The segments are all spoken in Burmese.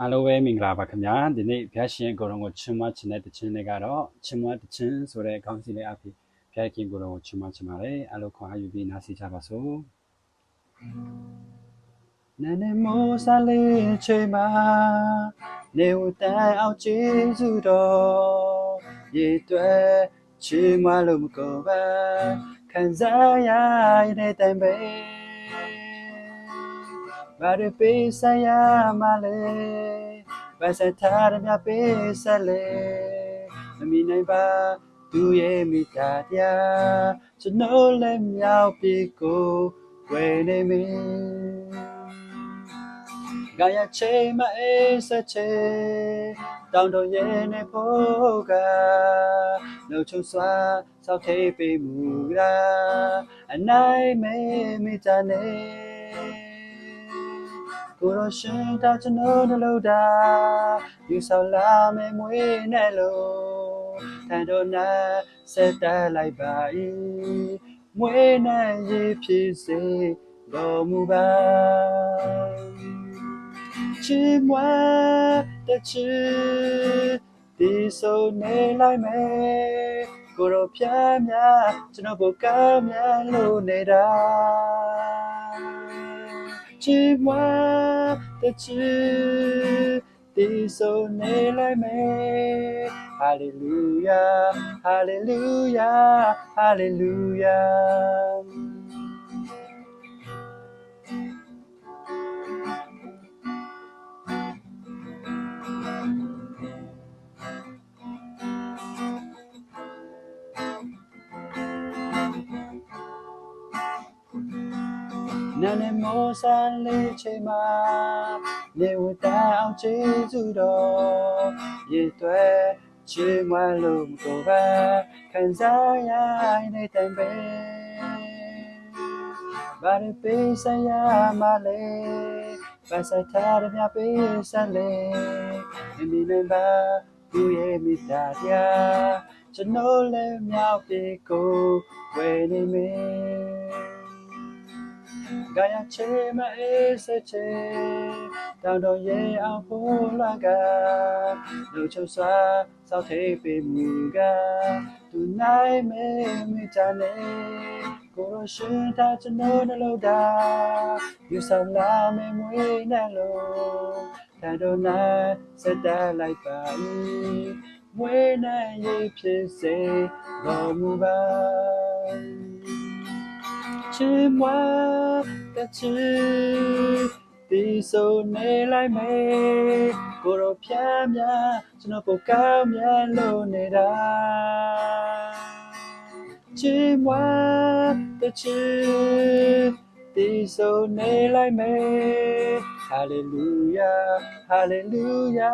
အားလုံးပဲမင်္ဂလာပါခင်ဗျာဒီနေ့ဖျားရှင်ကိုယ်တော်ကိုချီးမွမ်းခြင်းတဲ့တခြင်းတွေကတော့ချီးမွမ်းတခြင်းဆိုတဲ့ခေါင်းစဉ်လေးအဖြစ်ဖျားခင်ကိုယ်တော်ကိုချီးမွမ်းခြင်းပါတယ်အားလုံးခွန်အားယူပြီးနားဆင်ကြပါစို့နန်းနေမောဆာလေးချိန်မှာနေဝတန်အောင်ကျေးဇူးတော်ရေတွဲချီးမွမ်းလို့မကုန်ပါခံစားရတဲ့တိုင်ပဲဘာတွေပေးဆိုင်ရမလဲဘာစထားရမြပေးဆက်လေမမီနိုင်ပါသူရဲ့မိသားတရားကျွန်တော်လည်းမြောက်ပြေကိုဝယ်နေမင်းဂါယချေမအေးစချေတောင်းတရဲ့နေဖို့ကနှုတ်ချုံစွာစောက်ထိပ်ပေးမူရာအနိုင်မဲမိတာနေကိုရရှင်တာကျွန်တော်နှလုံးသားယူဆောင်လာမယ်မွေးနဲ့လို့ထန်တော်နာဆက်တက်လိုက်ပါ၏မွေးနဲ့ရေဖြစ်စေတော်မူပါချီးမွမ်းတချီဒီဆိုနေလိုက်မယ်ကိုရောဖျားများကျွန်တော်ဘုကားများလို့နေတာချီးမွမ်းတချီဒီဆိုနေလိုက်မယ်ဟာလေလုယာဟာလေလုယာဟာလေလုယာနန်းနေမောဆာလေးချိန်မှာနေဝတန်အောင်ကျေးဇူးတော်ရေတွဲချီးမွမ်းလို့ကိုယ်ပါခံစားရတဲ့တိုင်ပဲဘာတွေပေးဆိုင်ရမလဲဘာဆိုင်ထားရမြပေးဆက်လေမမီနိုင်ပါသူရဲ့မိသားတရားကျွန်တော်လည်းမြောက်ပြေကိုဝယ်နေမင်းဂါယချေမအေးစချေတောင်းတရဲ့အောင်ဖို့လာကလူချုံစွာစောက်ထိပ်ပေးမူကသူနိုင်မဲမိချနေကိုရရှင်တာကျွန်တော်နှလုံးသားယူဆောင်လာမယ်မွေးနဲ့လို့ထန်တော်နာဆက်တက်လိုက်ပါ၏မွေးနဲ့ရေဖြစ်စေတော်မူပါချီးမွမ်းတချီဒီဆိုနေလိုက်မယ်ကိုရောဖျားများကျွန်တော်ပိုကောင်းမြတ်လို့နေတာချီးမွမ်းတချီဒီဆိုနေလိုက်မယ်ဟာလေလုယာဟာလေလုယာ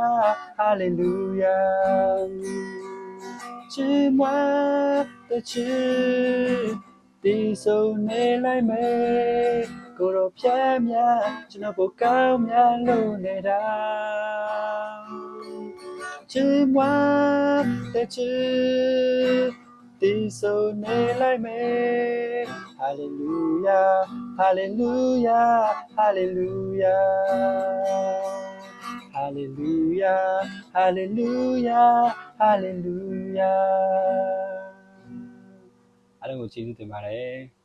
ဟာလေလုယာချီးမွမ်းတချီဒီဆိုနေလိုက်မယ်ကိုရောဖျားများကျွန်တော်ပိုကောင်းမြတ်လို့နေတာချီးမွမ်းတချီဒီဆိုနေလိုက်မယ်ဟာလေလုယာဟာလေလုယာဟာလေလုယာဟာလေလုယာဟာလေလုယာဟာလေလုယာအားလုံးကိုကျေးဇူးတင်ပါတယ်